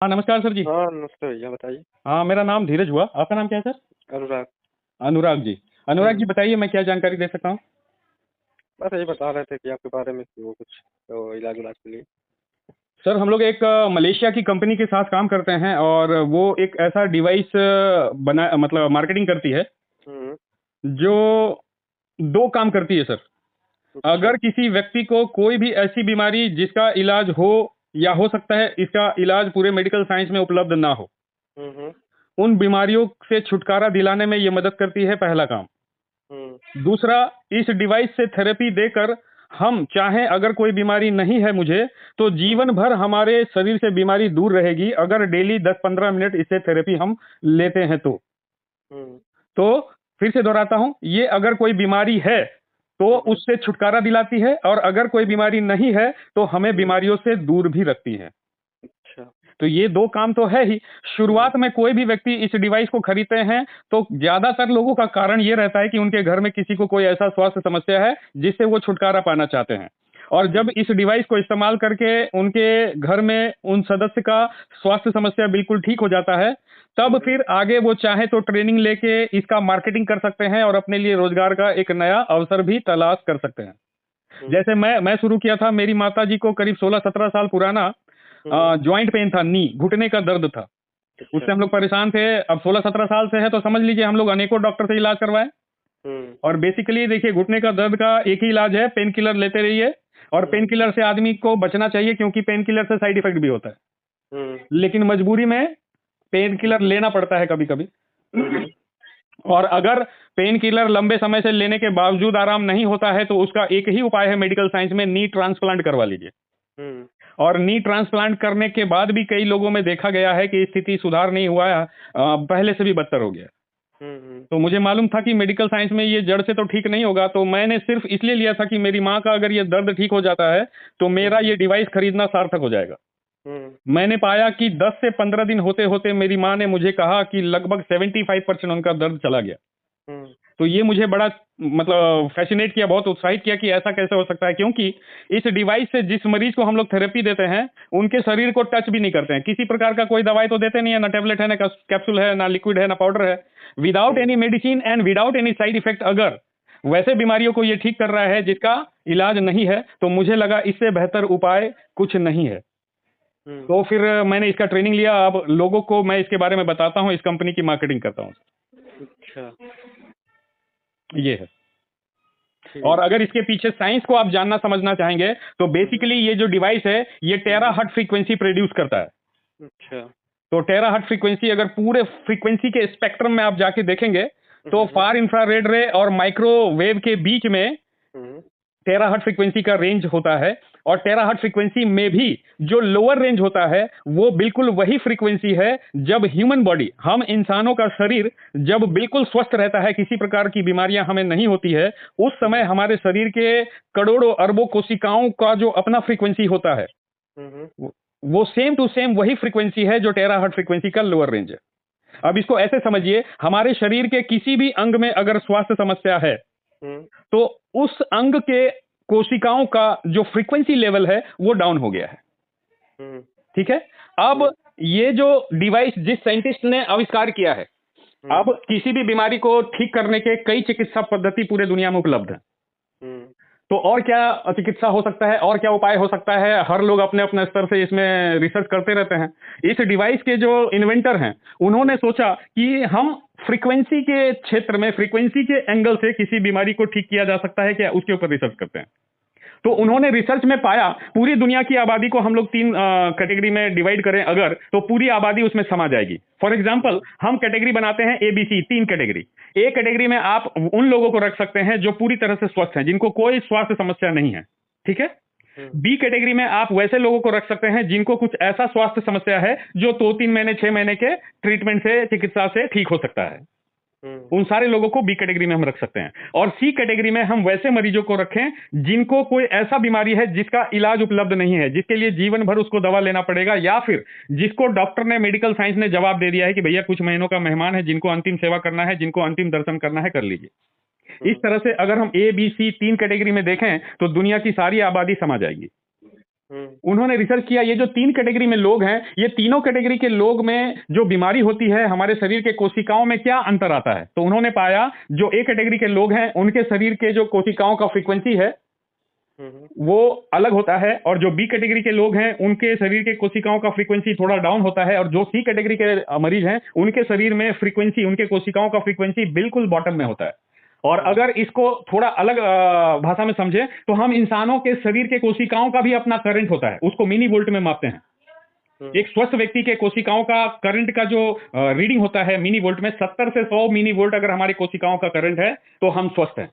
हाँ, नमस्कार सर जी। हाँ, नमस्ते भैया, बताइए। हाँ, मेरा नाम धीरज हुआ। आपका नाम क्या है सर? अनुराग। अनुराग जी। अनुराग जी हुँ। बताइए मैं क्या जानकारी दे सकता हूँ? बस यही बता रहे थे कि आपके बारे में कि वो कुछ तो इलाज-विलाज के लिए। सर हम लोग एक मलेशिया की कंपनी के साथ काम करते हैं और वो एक ऐसा डिवाइस बना मतलब मार्केटिंग करती है, हुँ, जो 2 काम करती है सर। अच्छा। अगर किसी व्यक्ति को कोई भी ऐसी बीमारी जिसका इलाज हो या हो सकता है इसका इलाज पूरे मेडिकल साइंस में उपलब्ध ना हो, हुँ, हुँ, उन बीमारियों से छुटकारा दिलाने में ये मदद करती है पहला काम। हुँ, दूसरा, इस डिवाइस से थेरेपी देकर हम चाहें अगर कोई बीमारी नहीं है मुझे, तो हुँ, जीवन भर हमारे शरीर से बीमारी दूर रहेगी अगर डेली 10-15 मिनट इससे थेरेपी हम लेते हैं तो। हुँ, तो फिर से दोहराता हूँ, ये अगर कोई बीमारी है, तो हुँ, हुँ, उससे छुटकारा दिलाती है और अगर कोई बीमारी नहीं है, तो हमें हुँ, बीमारियों से दूर भी रखती है। अच्छा। तो ये 2 काम तो है ही। हुँ, शुरुआत में कोई भी व्यक्ति इस डिवाइस को खरीदते हैं, तो ज़्यादातर लोगों का कारण ये रहता है कि उनके घर में किसी को कोई ऐसा स्वास्थ्य समस्या है, जिससे वो छुटकारा पाना चाहते हैं। और जब हुँ, इस डिवाइस को इस्तेमाल करके उनके घर में उन सदस्य का स्वास्थ्य समस्या बिल्कुल ठीक हो जाता है, तब हुँ, फिर आगे वो चाहे तो ट्रेनिंग लेके इसका मार्केटिंग कर सकते हैं और अपने लिए रोज़गार का एक नया अवसर भी तलाश कर सकते हैं। हुँ, जैसे मैं शुरू किया था, मेरी माताजी को करीब 16-17 साल पुराना हुँ, जॉइंट पेन था, घुटने का दर्द था। अच्छा। उससे हम लोग परेशान थे। अब 16-17 साल से है तो समझ लीजिए हम लोग अनेकों डॉक्टर से इलाज करवाए हुँ, और बेसिकली देखिए घुटने का दर्द का एक ही इलाज है, पेन किलर लेते रहिए और पेन हुँ, किलर से आदमी को बचना चाहिए क्योंकि पेन किलर से साइड इफेक्ट भी होता है। हुँ, लेकिन मजबूरी में पेन किलर लेना पड़ता है कभी-कभी। हुँ, हुँ, और अगर पेन किलर लंबे समय से लेने के बावजूद आराम नहीं होता है तो उसका एक ही उपाय है मेडिकल साइंस में, नी ट्रांसप्लांट करवा लीजिए। हुँ, और नी ट्रांसप्लांट करने के बाद भी कई लोगों में देखा गया है कि स्थिति सुधार नहीं हुआ है, पहले से भी बदतर हो गया। हुँ, हुँ, तो मुझे मालूम था कि मेडिकल साइंस में ये जड़ से तो ठीक नहीं होगा, तो मैंने सिर्फ इसलिए लिया था कि मेरी माँ का अगर ये दर्द ठीक हो जाता है, तो हुँ, मेरा ये डिवाइस खरीदना सार्थक हो जाएगा। हुँ, मैंने पाया कि 10 से 15 दिन होते-होते मेरी माँ ने मुझे कहा कि लगभग 75% उनका दर्द चला गया। हुँ, तो ये मुझे बड़ा मतलब फ़ैसिनेट किया, बहुत उत्साहित किया कि ऐसा कैसे हो सकता है? क्योंकि इस डिवाइस से जिस मरीज़ को हम लोग थेरेपी देते हैं, उनके शरीर को टच भी नहीं करते हैं। किसी प्रकार का कोई दवाई तो देते नहीं है, ना टैबलेट है, ना कैप्सूल है, ना लिक्विड है, ना पाउडर है। Without hmm, any medicine and without any side effect अगर वैसे बीमारियों को ये ठीक कर रहा है जिसका इलाज नहीं है, तो मुझे लगा इससे बेहतर उपाय कुछ नहीं है। हुँ, तो फिर मैंने इसका ट्रेनिंग लिया, अब लोगों को मैं इसके बारे में बताता हूँ, इस कंपनी की मार्केटिंग करता हूँ। अच्छा, ये है। और ठीक। अगर इसके पीछे साइंस को आप जानना समझना चाहेंगे, तो हुँ, हुँ, बेसिकली ये जो डिवाइस है, ये हुँ, हुँ, टेराहर्ट्ज़ फ्रीक्वेंसी प्रोड्यूस करता है। अच्छा। तो टेराहर्ट्ज़ फ्रीक्वेंसी अगर पूरे फ्रीक्वेंसी के स्पेक्ट्रम में आप जाके देखेंगे, तो हुँ, हुँ, फार इंफ्रारेड रे और माइक्रोवेव के बीच में हुँ, टेराहर्ट्ज़ फ्रीक्वेंसी का रेंज होता है और टेराहर्ट्ज़ फ्रीक्वेंसी में भी जो लोअर रेंज होता है, वो बिल्कुल वही फ्रीक्वेंसी है जब ह्यूमन बॉडी, हम इंसानों का शरीर जब बिल्कुल स्वस्थ रहता है, किसी प्रकार की बीमारियां हमें नहीं होती है, उस समय हुँ, हमारे शरीर के करोड़ों अरबों कोशिकाओं का जो अपना फ्रीक्वेंसी होता है, हुँ, हुँ, वो वो सेम टू सेम वही फ्रीक्वेंसी है जो टेराहर्ट्ज़ फ्रीक्वेंसी का लोअर रेंज है। अब इसको ऐसे समझिए, हमारे शरीर के किसी भी अंग में अगर स्वास्थ्य समस्या है, हुँ, तो उस अंग के कोशिकाओं का जो फ्रीक्वेंसी लेवल है वो डाउन हो गया है। हुँ, ठीक है। हुँ, अब ये जो डिवाइस जिस साइंटिस्ट ने आविष्कार किया है, हुँ, अब किसी भी बीमारी को ठीक करने के कई चिकित्सा पद्धति पूरे दुनिया में उपलब्ध है। हुँ, तो और क्या चिकित्सा हो सकता है और क्या उपाय हो सकता है, हर लोग अपने अपने स्तर से इसमें रिसर्च करते रहते हैं। इस डिवाइस के जो इन्वेंटर हैं, उन्होंने हुँ, सोचा कि हम फ्रीक्वेंसी के क्षेत्र में फ्रीक्वेंसी के एंगल से किसी बीमारी को ठीक किया जा सकता है क्या, उसके ऊपर रिसर्च करते हैं। तो हुँ, उन्होंने रिसर्च में पाया पूरी दुनिया की आबादी को हम लोग 3 कैटेगरी में डिवाइड करें अगर, तो पूरी आबादी उसमें समा जाएगी। फॉर एग्जांपल हुँ, हम कैटेगरी बनाते हैं एबीसी, 3 कैटेगरी। ए कैटेगरी में आप उन लोगों को रख सकते हैं जो पूरी तरह से स्वस्थ हैं, जिनको कोई स्वास्थ्य समस्या नहीं है। ठीक है। हुँ, बी कैटेगरी में आप वैसे लोगों को रख सकते हैं जिनको कुछ ऐसा स्वास्थ्य समस्या है जो 2-3 महीने 6 महीने के ट्रीटमेंट से, चिकित्सा से ठीक हो सकता है। हुँ, उन सारे लोगों को बी कैटेगरी में हम रख सकते हैं और सी कैटेगरी में हम वैसे मरीजों को रखें जिनको कोई ऐसा बीमारी है जिसका इलाज उपलब्ध नहीं है, जिसके लिए जीवन भर उसको दवा लेना पड़ेगा, या फिर जिसको डॉक्टर ने, मेडिकल साइंस ने जवाब दे दिया है कि भैया कुछ महीनों का मेहमान है, जिनको अंतिम सेवा करना है, जिनको अंतिम दर्शन करना है, कर लीजिए। इस हुँ, तरह से अगर हम ए बी सी 3 कैटेगरी में देखें तो दुनिया की सारी आबादी समा जाएगी। उन्होंने रिसर्च किया ये जो 3 कैटेगरी में लोग हैं, ये तीनों कैटेगरी के लोग में जो बीमारी होती है हमारे शरीर के कोशिकाओं में क्या अंतर आता है। तो उन्होंने पाया जो ए कैटेगरी के लोग हैं उनके शरीर के जो कोशिकाओं का फ्रीक्वेंसी है वो अलग होता है, और जो बी कैटेगरी के लोग हैं उनके शरीर के कोशिकाओं का फ्रीक्वेंसी थोड़ा डाउन होता है, और जो सी कैटेगरी के मरीज हैं उनके शरीर में फ्रीक्वेंसी, उनके कोशिकाओं का फ्रीक्वेंसी बिल्कुल बॉटम में होता है। और अगर इसको थोड़ा अलग भाषा में समझे तो हम इंसानों के शरीर के कोशिकाओं का भी अपना करंट होता है, उसको मिनी वोल्ट में मापते हैं। एक स्वस्थ व्यक्ति के कोशिकाओं का करंट का जो रीडिंग होता है मिनी वोल्ट में, 70 से 100 मिनी वोल्ट अगर हमारी कोशिकाओं का करंट है तो हम स्वस्थ हैं।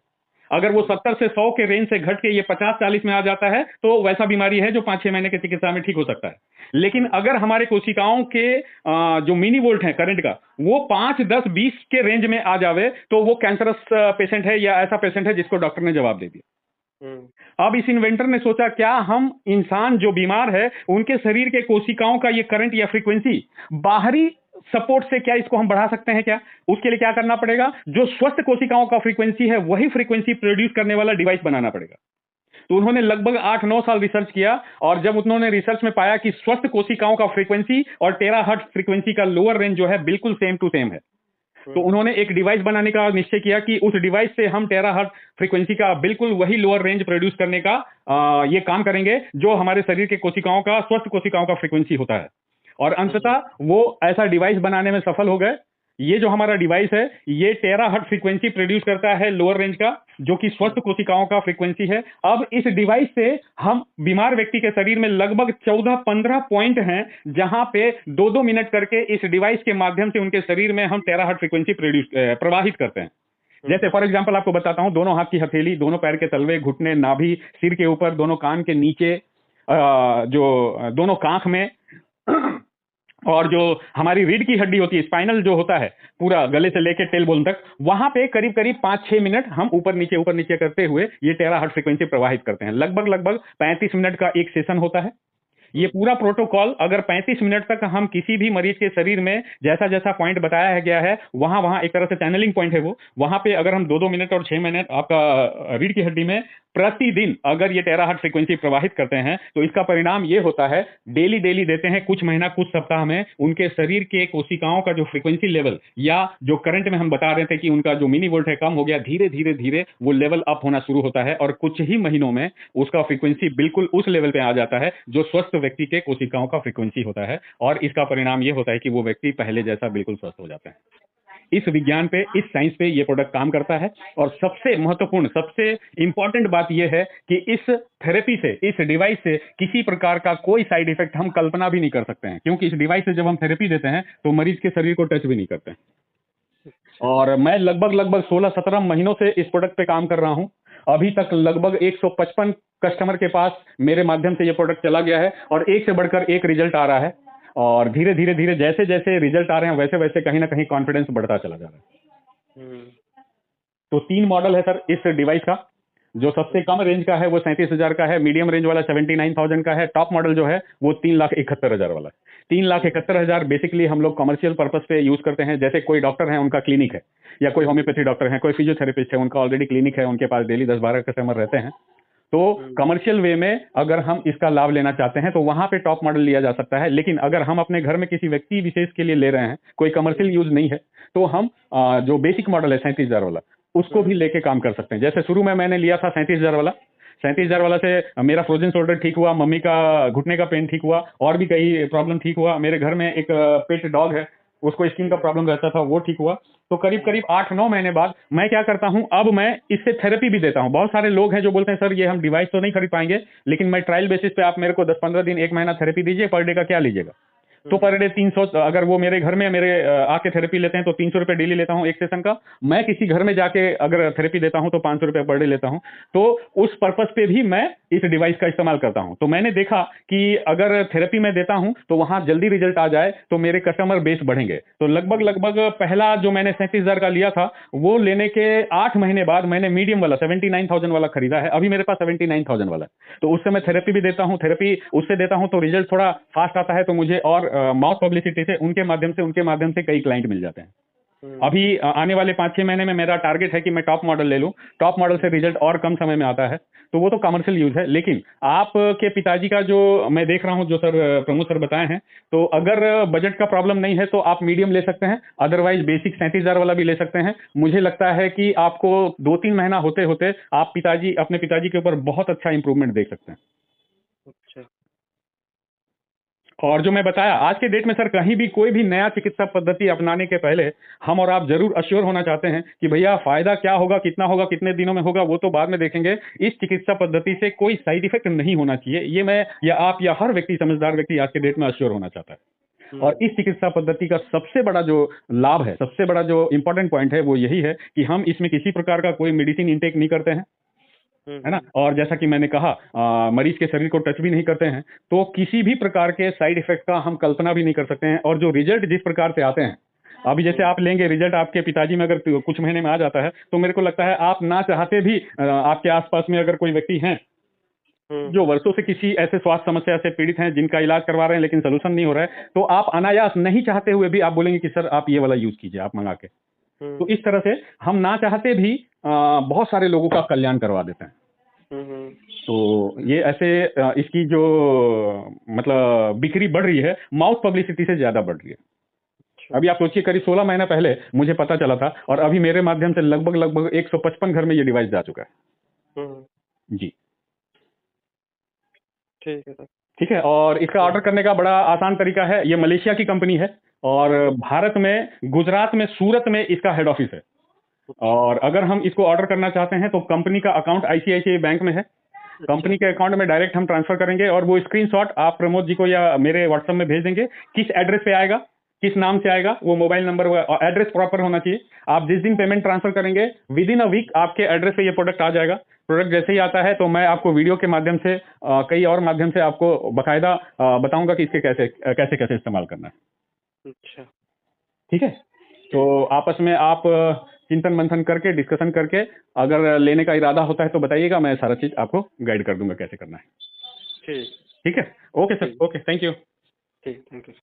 अगर वो 70 से 100 के रेंज से घट के ये 50-40 में आ जाता है तो वैसा बीमारी है जो 5-6 महीने की चिकित्सा में ठीक हो सकता है। लेकिन अगर हमारे कोशिकाओं के जो मिनी वोल्ट है करंट का वो 5, 10, 20 के रेंज में आ जावे तो वो कैंसरस पेशेंट है या ऐसा पेशेंट है जिसको डॉक्टर ने जवाब दे दिया। अब इस इन्वेंटर ने सोचा क्या हम इंसान जो बीमार है उनके शरीर के कोशिकाओं का ये करंट या फ्रीक्वेंसी बाहरी सपोर्ट से क्या इसको हम बढ़ा सकते हैं क्या? उसके लिए क्या करना पड़ेगा, जो स्वस्थ कोशिकाओं का फ्रीक्वेंसी है वही फ्रीक्वेंसी प्रोड्यूस करने वाला डिवाइस बनाना पड़ेगा। तो उन्होंने लगभग 8-9 साल रिसर्च किया, और जब उन्होंने रिसर्च में पाया कि स्वस्थ कोशिकाओं का फ्रीक्वेंसी और टेराहर्ट्ज फ्रीक्वेंसी का लोअर रेंज जो है बिल्कुल सेम टू सेम है, तो उन्होंने एक डिवाइस बनाने का निश्चय किया कि उस डिवाइस से हम टेराहर्ट्ज फ्रीक्वेंसी का बिल्कुल वही लोअर रेंज प्रोड्यूस करने का ये काम करेंगे जो हमारे शरीर के कोशिकाओं का, स्वस्थ कोशिकाओं का फ्रीक्वेंसी होता है। और अंततः वो ऐसा डिवाइस बनाने में सफल हो गए। ये जो हमारा डिवाइस है ये टेराहर्ट्ज फ्रीक्वेंसी प्रोड्यूस करता है लोअर रेंज का, जो कि स्वस्थ कोशिकाओं का फ्रीक्वेंसी है। अब इस डिवाइस से हम बीमार व्यक्ति के शरीर में लगभग 14-15 पॉइंट हैं जहां पे 2-2 मिनट करके इस डिवाइस के माध्यम से उनके शरीर में हम टेराहर्ट्ज फ्रीक्वेंसी प्रवाहित करते हैं। जैसे फॉर एग्जांपल आपको बताता हूं, दोनों हाथ की हथेली, दोनों पैर के तलवे, घुटने, नाभि, सिर के ऊपर, दोनों कान के नीचे, जो दोनों कांख में और जो हमारी रीढ़ की हड्डी होती है, स्पाइनल जो होता है पूरा गले से लेकर टेल बोन तक, वहां पे करीब करीब 5-6 मिनट हम ऊपर नीचे करते हुए ये टेराहर्ट्ज फ्रीक्वेंसी प्रवाहित करते हैं। लगभग 35 मिनट का एक सेशन होता है। ये पूरा प्रोटोकॉल अगर 35 मिनट तक हम किसी भी मरीज के शरीर में जैसा जैसा पॉइंट बताया गया है वहां एक तरह से चैनलिंग पॉइंट है वो, वहां पे अगर हम 2-2 मिनट और 6 मिनट आपका रीढ़ की हड्डी में प्रतिदिन अगर ये टेराहर्ट्ज फ्रीक्वेंसी प्रवाहित करते हैं तो इसका परिणाम ये होता है, डेली देते हैं, कुछ महीना कुछ सप्ताह में उनके शरीर के कोशिकाओं का जो फ्रीक्वेंसी लेवल या जो करंट में हम बता रहे थे कि उनका जो मिनी वोल्ट है कम हो गया, धीरे वो लेवल अप होना शुरू होता है और कुछ ही महीनों में उसका फ्रीक्वेंसी बिल्कुल उस लेवल पे आ जाता है जो स्वस्थ व्यक्ति के कोशिकाओं का फ्रीक्वेंसी होता है। और इसका परिणाम ये होता है कि वो व्यक्ति पहले जैसा बिल्कुल स्वस्थ हो जाता है। इस विज्ञान पे, इस साइंस पे ये प्रोडक्ट काम करता है। और सबसे महत्वपूर्ण, सबसे इंपॉर्टेंट बात ये है कि इस थेरेपी से, इस डिवाइस से किसी प्रकार का कोई साइड इफेक्ट हम कल्पना भी नहीं कर सकते हैं, क्योंकि इस डिवाइस से जब हम थेरेपी देते हैं तो मरीज के शरीर को टच भी नहीं करते हैं। और मैं लगभग 16-17 महीनों से इस प्रोडक्ट पे काम कर रहा हूं। अभी तक लगभग 155 कस्टमर के पास मेरे माध्यम से ये प्रोडक्ट चला गया है और एक से बढ़कर एक रिजल्ट आ रहा है। और धीरे जैसे रिजल्ट आ रहे हैं वैसे कहीं ना कहीं कॉन्फिडेंस बढ़ता चला जा रहा है। तो 3 मॉडल है सर इस डिवाइस का। जो सबसे कम रेंज का है वो 37,000 का है, मीडियम रेंज वाला 79,000 का है, टॉप मॉडल जो है वो 3,71,000 वाला है। 3,71,000 बेसिकली हम लोग कमर्शियल पर्पस पे यूज करते हैं। जैसे कोई डॉक्टर है, उनका क्लिनिक है, या कोई होम्योपैथी डॉक्टर है, कोई फिजियोथेरेपिस्ट है, उनका ऑलरेडी क्लिनिक है, उनके पास डेली 10-12 कस्टमर रहते हैं। तो कमर्शियल वे में अगर हम इसका लाभ लेना चाहते हैं तो वहां पे टॉप मॉडल लिया जा सकता है। लेकिन अगर हम अपने घर में किसी व्यक्ति विशेष के लिए ले रहे हैं, कोई कमर्शियल यूज नहीं है, तो हम जो बेसिक मॉडल है 37,000 वाला, उसको भी लेके काम कर सकते हैं। जैसे शुरू में मैंने लिया था 37,000 वाला। 37,000 वाला से मेरा फ्रोजन शोल्डर ठीक हुआ, मम्मी का घुटने का पेन ठीक हुआ, और भी कई प्रॉब्लम ठीक हुआ। मेरे घर में एक पेट डॉग है, उसको स्किन का प्रॉब्लम रहता था, वो ठीक हुआ। तो करीब 8-9 महीने बाद मैं क्या करता हूं, अब मैं इससे थेरेपी भी देता हूं। बहुत सारे लोग हैं जो बोलते हैं सर ये हम डिवाइस तो नहीं खरीद पाएंगे, लेकिन मैं ट्रायल बेसिस पे आप मेरे को 10-15 दिन, 1 महीना थेरेपी दीजिए, पर डे का क्या लीजिएगा? तो पर डे 300, अगर वो मेरे घर में मेरे आके थेरेपी लेते हैं तो 300 रुपए डेली लेता हूं एक सेशन का। मैं किसी घर में जाके अगर थेरेपी देता हूं तो 500 रुपए पर डे लेता हूं। तो उस पर्पस पे भी मैं इस डिवाइस का इस्तेमाल करता हूं। तो मैंने देखा कि अगर थेरेपी में देता हूं तो वहां जल्दी रिजल्ट आ जाए तो मेरे कस्टमर बेस बढ़ेंगे। तो लगभग पहला जो मैंने 37,000 का लिया था, वो लेने के 8 महीने बाद मैंने मीडियम वाला 79,000 वाला खरीदा है। अभी मेरे पास 79,000 वाला है। तो उससे मैं थेरेपी भी देता हूं, थेरेपी उससे देता हूं तो रिजल्ट थोड़ा फास्ट आता है। तो मुझे और माउथ पब्लिसिटी से उनके माध्यम से कई क्लाइंट मिल जाते हैं। अभी आने वाले 5-6 महीने में मेरा टारगेट है कि मैं टॉप मॉडल ले लूं। टॉप मॉडल से रिजल्ट और कम समय में आता है, तो वो तो कमर्शियल यूज है। लेकिन आपके पिताजी का जो मैं देख रहा हूं, जो सर प्रमोद सर बताए हैं, तो अगर बजट का प्रॉब्लम नहीं है तो आप मीडियम ले सकते हैं, अदरवाइज बेसिक 37,000 वाला भी ले सकते हैं। मुझे लगता है कि आपको 2-3 महीना होते होते आप अपने पिताजी के ऊपर बहुत अच्छा इंप्रूवमेंट देख सकते हैं। अच्छा। और जो मैं बताया, आज के डेट में सर कहीं भी कोई भी नया चिकित्सा पद्धति अपनाने के पहले हम और आप जरूर अश्योर होना चाहते हैं कि भैया फायदा क्या होगा, कितना होगा, कितने दिनों में होगा, वो तो बाद में देखेंगे। इस चिकित्सा पद्धति से कोई साइड इफेक्ट नहीं होना चाहिए, ये मैं या आप या हर व्यक्ति, समझदार व्यक्ति आज के डेट में अश्योर होना चाहता है। और इस चिकित्सा पद्धति का सबसे बड़ा जो लाभ है, सबसे बड़ा जो इंपॉर्टेंट पॉइंट है, वो यही है कि हम इसमें किसी प्रकार का कोई मेडिसिन इंटेक नहीं करते हैं, है ना। और जैसा कि मैंने कहा, मरीज के शरीर को टच भी नहीं करते हैं, तो किसी भी प्रकार के साइड इफेक्ट का हम कल्पना भी नहीं कर सकते हैं। और जो रिजल्ट जिस प्रकार से आते हैं, अभी जैसे आप लेंगे रिजल्ट, आपके पिताजी में अगर कुछ महीने में आ जाता है, तो मेरे को लगता है आप ना चाहते भी, आपके आसपास में अगर कोई व्यक्ति हैं जो वर्षों से किसी ऐसे स्वास्थ्य समस्या से पीड़ित हैं, जिनका इलाज करवा रहे हैं लेकिन सोल्यूशन नहीं हो रहा है, तो आप अनायास नहीं चाहते हुए भी आप बोलेंगे कि सर आप ये वाला यूज कीजिए, आप मंगा के। तो इस तरह से हम ना चाहते भी बहुत सारे लोगों का कल्याण करवा देते हैं। तो ये ऐसे इसकी जो मतलब बिक्री बढ़ रही है, माउथ पब्लिसिटी से ज्यादा बढ़ रही है। अभी आप सोचिए, करीब 16 महीना पहले मुझे पता चला था, और अभी मेरे माध्यम से लगभग 155 घर में ये डिवाइस जा चुका है। जी ठीक है सर। ठीक है। और इसका ऑर्डर करने का बड़ा आसान तरीका है। ये मलेशिया की कंपनी है, और भारत में गुजरात में सूरत में इसका हेड ऑफिस है। और अगर हम इसको ऑर्डर करना चाहते हैं तो कंपनी का अकाउंट आईसीआईसीआई बैंक में है, कंपनी के अकाउंट में डायरेक्ट हम ट्रांसफर करेंगे, और वो स्क्रीनशॉट आप प्रमोद जी को या मेरे व्हाट्सएप में भेज देंगे। किस एड्रेस पे आएगा, किस नाम से आएगा, वो मोबाइल नंबर और एड्रेस प्रॉपर होना चाहिए। आप जिस दिन पेमेंट ट्रांसफर करेंगे, विद इन अ वीक आपके एड्रेस पे ये प्रोडक्ट आ जाएगा। प्रोडक्ट जैसे ही आता है तो मैं आपको वीडियो के माध्यम से, कई और माध्यम से आपको बकायदा बताऊंगा कि इसके कैसे कैसे कैसे इस्तेमाल करना है। अच्छा। ठीक है। तो आपस में आप चिंतन मंथन करके, डिस्कशन करके, अगर लेने का इरादा होता है तो बताइएगा, मैं सारा चीज आपको गाइड कर दूंगा कैसे करना है। ठीक। ठीक है। Okay sir, okay, thank you. ठीक, थैंक यू।